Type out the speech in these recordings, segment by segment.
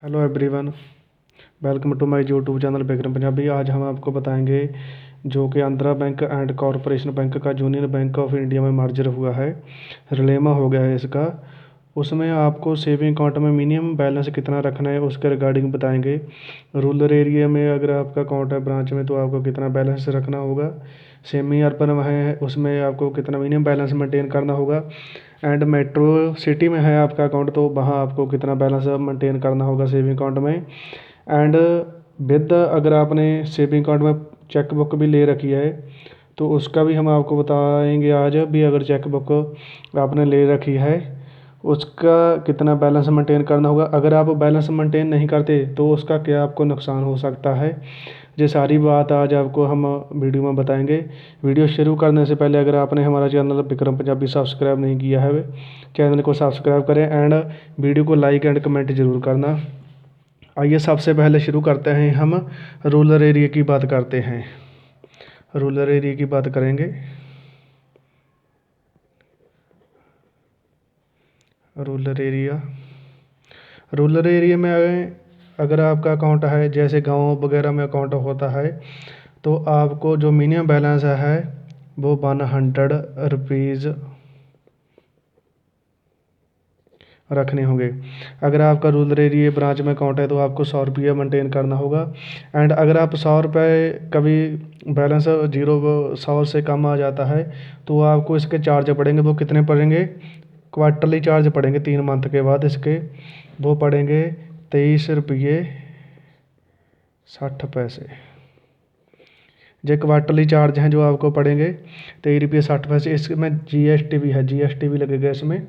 Hello everyone, welcome to my YouTube channel Vikram Punjabi. आज हम आपको बताएंगे जो कि Andhra bank and corporation bank का यूनियन बैंक ऑफ इंडिया में मर्जर हुआ है, रिलेमा हो गया है इसका। उसमें आपको सेविंग अकाउंट में मिनिमम बैलेंस कितना रखना है उसके रिगार्डिंग बताएंगे। रूरल एरिया में अगर आपका अकाउंट है ब्रांच में तो आपको कितना बैलेंस रखना होगा, सेमी अर्बन में है उसमें आपको कितना मिनिमम बैलेंस मेंटेन करना होगा, एंड मेट्रो सिटी में है आपका अकाउंट तो वहाँ आपको कितना बैलेंस मेंटेन करना होगा सेविंग अकाउंट में। एंड विद अगर आपने सेविंग अकाउंट में चेक बुक भी ले रखी है तो उसका भी हम आपको बताएंगे आज भी। अगर चेक बुक आपने ले रखी है उसका कितना बैलेंस मेंटेन करना होगा, अगर आप बैलेंस मेंटेन नहीं करते तो उसका क्या आपको नुकसान हो सकता है, ये सारी बात आज आपको हम वीडियो में बताएंगे। वीडियो शुरू करने से पहले अगर आपने हमारा चैनल विक्रम पंजाबी सब्सक्राइब नहीं किया है चैनल को सब्सक्राइब करें एंड वीडियो को लाइक एंड कमेंट ज़रूर करना। आइए सबसे पहले शुरू करते हैं, हम रूरल एरिया की बात करते हैं। रूरल एरिया की बात करेंगे। रूरल एरिया में अगर आपका अकाउंट है, जैसे गांव वगैरह में अकाउंट होता है, तो आपको जो मिनिमम बैलेंस है वो 100 रुपीज़ रखने होंगे। अगर आपका रूरल एरिया ब्रांच में अकाउंट है तो आपको 100 रुपया मेंटेन करना होगा। एंड अगर आप 100 रुपये कभी बैलेंस 100 से कम आ जाता है तो आपको इसके चार्ज पड़ेंगे। वो कितने पड़ेंगे? क्वार्टरली चार्ज पड़ेंगे 3 मंथ के बाद इसके, वो पड़ेंगे 23 रुपये 60 पैसे। जो क्वार्टरली चार्ज हैं जो आपको पड़ेंगे 23 रुपये 60 पैसे। इसमें जीएसटी भी है, जीएसटी भी लगेगा इसमें।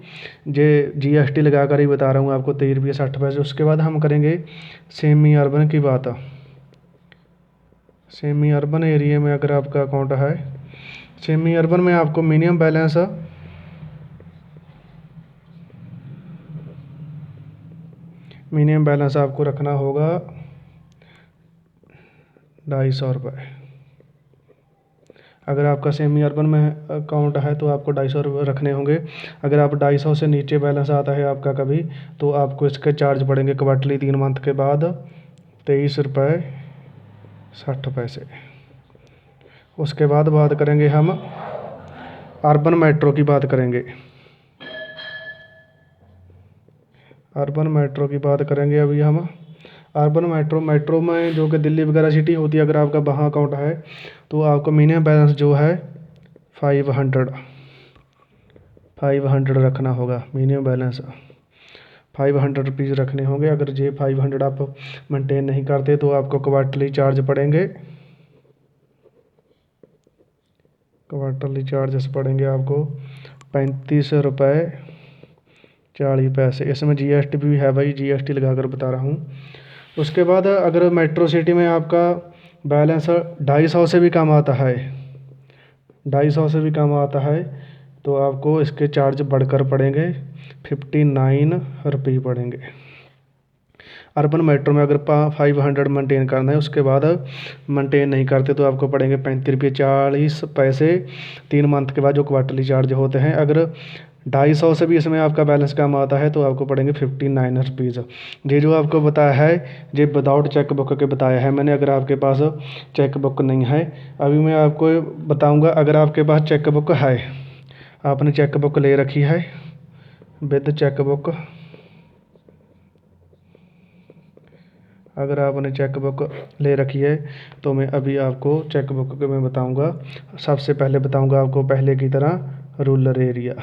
जीएसटी लगा कर ही बता रहा हूँ आपको 23 रुपये 60 पैसे। उसके बाद हम करेंगे सेमी अर्बन की बात। सेमी अर्बन एरिया में अगर आपका अकाउंट है, सेमी अर्बन में आपको मिनिमम बैलेंस आपको रखना होगा 250 रुपये। अगर आपका सेमी अर्बन में अकाउंट है तो आपको 250 रुपये रखने होंगे। अगर आप 250 से नीचे बैलेंस आता है आपका कभी तो आपको इसके चार्ज पड़ेंगे क्वार्टरली 3 मंथ के बाद 23 रुपये 60 पैसे। उसके बाद बात करेंगे हम अर्बन मेट्रो की बात करेंगे। अर्बन मेट्रो की बात करेंगे अभी हम। अर्बन मेट्रो में जो कि दिल्ली वगैरह सिटी होती है, अगर आपका वहाँ अकाउंट है तो आपको मिनिमम बैलेंस जो है 500 रखना होगा। मिनिमम बैलेंस 500 रुपीज़ रखने होंगे। अगर ये 500 आप मेंटेन नहीं करते तो आपको क्वार्टरली चार्ज पड़ेंगे। क्वार्टरली चार्जेस पड़ेंगे आपको 35 रुपये 40 पैसे। इसमें जीएसटी भी है भाई, जीएसटी लगा कर बता रहा हूँ। उसके बाद अगर मेट्रो सिटी में आपका बैलेंस 250 से भी कम आता है, 250 से भी कम आता है तो आपको इसके चार्ज बढ़कर पड़ेंगे 59 रुपये पड़ेंगे। अर्बन मेट्रो में अगर 500 मेंटेन करना है उसके बाद मेंटेन नहीं करते तो आपको पड़ेंगे 35 रुपये 40 पैसे 3 मंथ के बाद, जो क्वार्टरली चार्ज होते हैं। अगर 250 से भी इसमें आपका बैलेंस कम आता है तो आपको पड़ेंगे 59 रुपीज़। ये जो आपको बताया है ये विदाउट चेक बुक के बताया है मैंने। अगर आपके पास चेक बुक नहीं है, अभी मैं आपको बताऊंगा। अगर आपके पास चेक बुक है, आपने चेक बुक ले रखी है विद चेक बुक, अगर आपने चेक बुक ले रखी है तो मैं अभी आपको चेक बुक के मैं बताऊंगा। सबसे पहले बताऊंगा आपको पहले की तरह रूरल एरिया।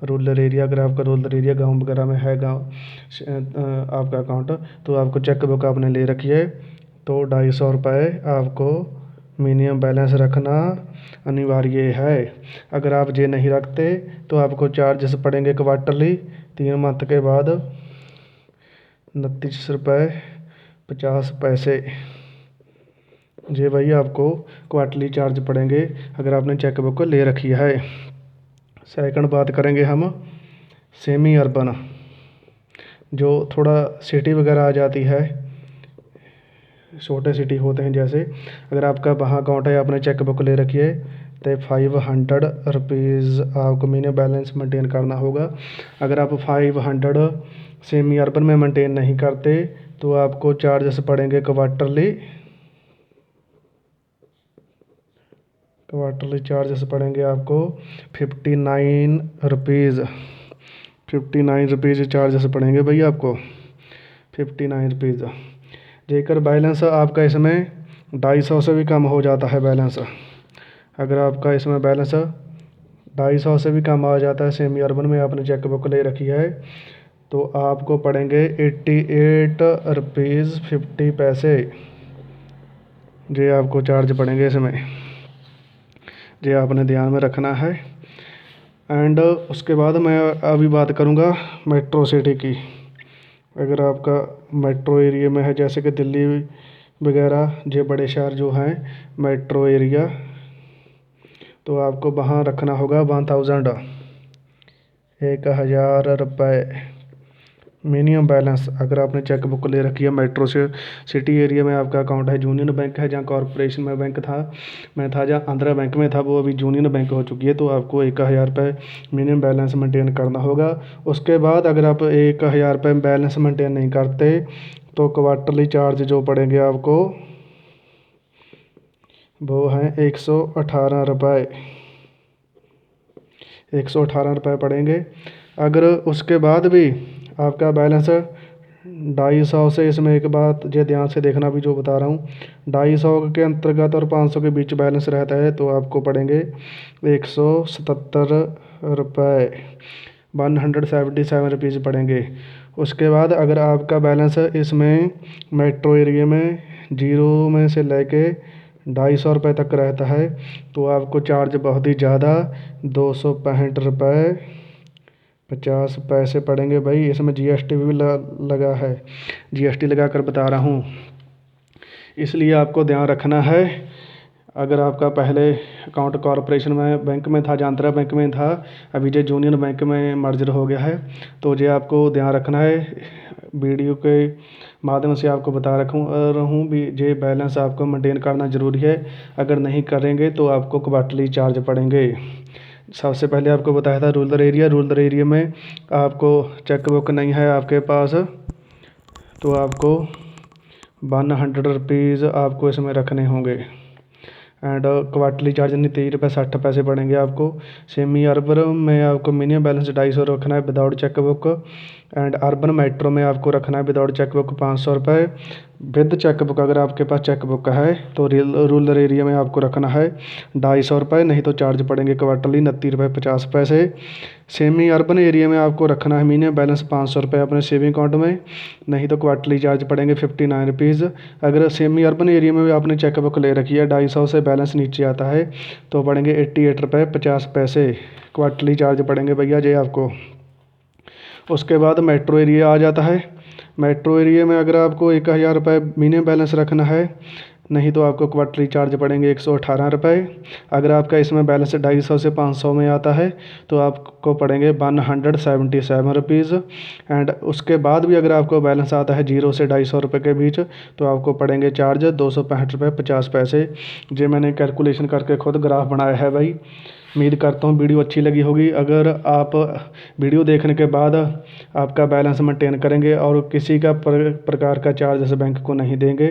अगर आपका रूरल एरिया गांव वगैरह में है, आपका अकाउंट, तो आपको चेक बुक आपने ले रखी है तो 250 रुपये आपको मिनिमम बैलेंस रखना अनिवार्य है। अगर आप ये नहीं रखते तो आपको चार्जेस पड़ेंगे क्वार्टरली 3 मंथ के बाद 29 रुपये 50 पैसे। जी भाई, आपको क्वार्टरली चार्ज पड़ेंगे अगर आपने चेक बुक ले रखी है। सेकंड बात करेंगे हम सेमी अर्बन, जो थोड़ा सिटी वगैरह आ जाती है, छोटे सिटी होते हैं जैसे। अगर आपका वहाँ अकाउंट है, आपने चेक बुक ले रखी है तो 500 रुपीज़ आपको मिनिमम बैलेंस मेंटेन करना होगा। अगर आप 500 सेमी अर्बन में मेंटेन नहीं करते तो आपको चार्जेस पड़ेंगे क्वार्टरली चार्जेस पड़ेंगे आपको 59 रुपीज़। 59 रुपीज़ चार्जेस पड़ेंगे भैया आपको 59 रुपीज़। जेकर बैलेंस आपका इसमें 250 से भी कम हो जाता है बैलेंस। अगर आपका इसमें बैलेंस 250 से भी कम आ जाता है, सेमी अर्बन में आपने चेकबुक ले रखी है, तो आपको पड़ेंगे 88 रुपीज़ 50 पैसे। ये आपको चार्ज पड़ेंगे इसमें, ये आपने ध्यान में रखना है। एंड उसके बाद मैं अभी बात करूँगा मेट्रो सिटी की। अगर आपका मेट्रो एरिया में है, जैसे कि दिल्ली वगैरह ये बड़े शहर जो हैं मेट्रो एरिया, तो आपको वहाँ रखना होगा 1,000 रुपये मिनिमम बैलेंस। अगर आपने चेकबुक ले रखी है मेट्रो से सिटी एरिया में, आपका अकाउंट है यूनियन बैंक है, जहाँ कॉरपोरेशन में बैंक था मैं था, जहाँ आंध्रा बैंक में था, वो अभी यूनियन बैंक हो चुकी है, तो आपको 1,000 रुपये मिनिमम बैलेंस मेंटेन करना होगा। उसके बाद अगर आप 1,000 रुपये बैलेंस मेंटेन नहीं करते तो क्वार्टरली चार्ज जो पड़ेंगे आपको वो हैं 118 रुपये। 118 रुपये पड़ेंगे। अगर उसके बाद भी आपका बैलेंस 250 से, इसमें एक बात ये ध्यान से देखना भी जो बता रहा हूँ, 250 के अंतर्गत और 500 के बीच बैलेंस रहता है तो आपको पड़ेंगे 177 रुपये। 177 रुपीज़ पड़ेंगे। उसके बाद अगर आपका बैलेंस इसमें मेट्रो एरिया में 0 में से लेके 250 रुपये तक रहता है तो आपको चार्ज बहुत ही ज़्यादा 265 रुपये 50 पैसे पड़ेंगे भाई। इसमें जीएसटी भी लगा है, जीएसटी लगा कर बता रहा हूँ, इसलिए आपको ध्यान रखना है। अगर आपका पहले अकाउंट कॉरपोरेशन में बैंक में था, आंध्रा बैंक में था, अभी जो यूनियन बैंक में मर्जर हो गया है, तो ये आपको ध्यान रखना है। वीडियो के माध्यम से आपको बता रहूँ भी, ये बैलेंस आपको मेंटेन करना ज़रूरी है। अगर नहीं करेंगे तो आपको क्वार्टरली चार्ज पड़ेंगे। सबसे पहले आपको बताया था रूरल एरिया में आपको चेकबुक नहीं है आपके पास तो आपको 100 रुपीज़ आपको इसमें रखने होंगे। एंड क्वार्टरली चार्ज 23 रुपये 60 पैसे पड़ेंगे आपको। सेमी अर्बन में आपको मिनिमम बैलेंस 250 रखना है without chequebook. And urban metro में आपको रखना है विदाउट चेकबुक 500 रुपये। विद चेकबुक अगर आपके पास चेकबुक है तो रूरल एरिया में आपको रखना है 250 रुपये, नहीं तो चार्ज पड़ेंगे क्वार्टरली 29 रुपये 50 पैसे। सेमी अर्बन एरिया में आपको रखना है मिनिमम बैलेंस 500 रुपये अपने सेविंग अकाउंट में, नहीं तो क्वार्टरली चार्ज पड़ेंगे 59 रुपीज़। अगर सेमी अर्बन एरिया में भी आपने चेकबुक ले रखी है, 250 से बैलेंस नीचे आता है तो पड़ेंगे 88 रुपये 50 पैसे क्वार्टरली चार्ज पड़ेंगे भैया जी आपको। उसके बाद मेट्रो एरिया आ जाता है। मेट्रो एरिया में अगर आपको 1,000 रुपये मिनिमम बैलेंस रखना है, नहीं तो आपको क्वार्टरली चार्ज पड़ेंगे 118 रुपये। अगर आपका इसमें बैलेंस 250 से 500 में आता है तो आपको पड़ेंगे 177 रुपीज़। एंड उसके बाद भी अगर आपको बैलेंस आता है 0 से 250 रुपये के बीच तो आपको पड़ेंगे चार्ज 265 रुपये 50 पैसे। जो मैंने कैलकुलेशन करके खुद ग्राफ बनाया है भाई। उम्मीद करता हूँ वीडियो अच्छी लगी होगी। अगर आप वीडियो देखने के बाद आपका बैलेंस मेंटेन करेंगे और किसी का प्रकार का चार्ज बैंक को नहीं देंगे,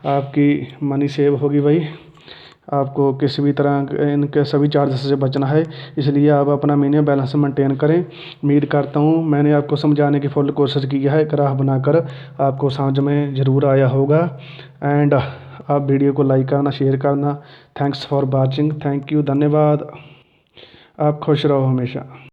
आपकी मनी सेव होगी भाई। आपको किसी भी तरह इनके सभी चार्जेस से बचना है, इसलिए आप अपना मिनिमम बैलेंस मेंटेन करें। उम्मीद करता हूँ मैंने आपको समझाने की फुल कोशिश की है, ग्राफ बनाकर आपको समझ में ज़रूर आया होगा। एंड आप वीडियो को लाइक करना, शेयर करना। Thanks for watching, thank you, धन्यवाद। आप खुश रहो हमेशा।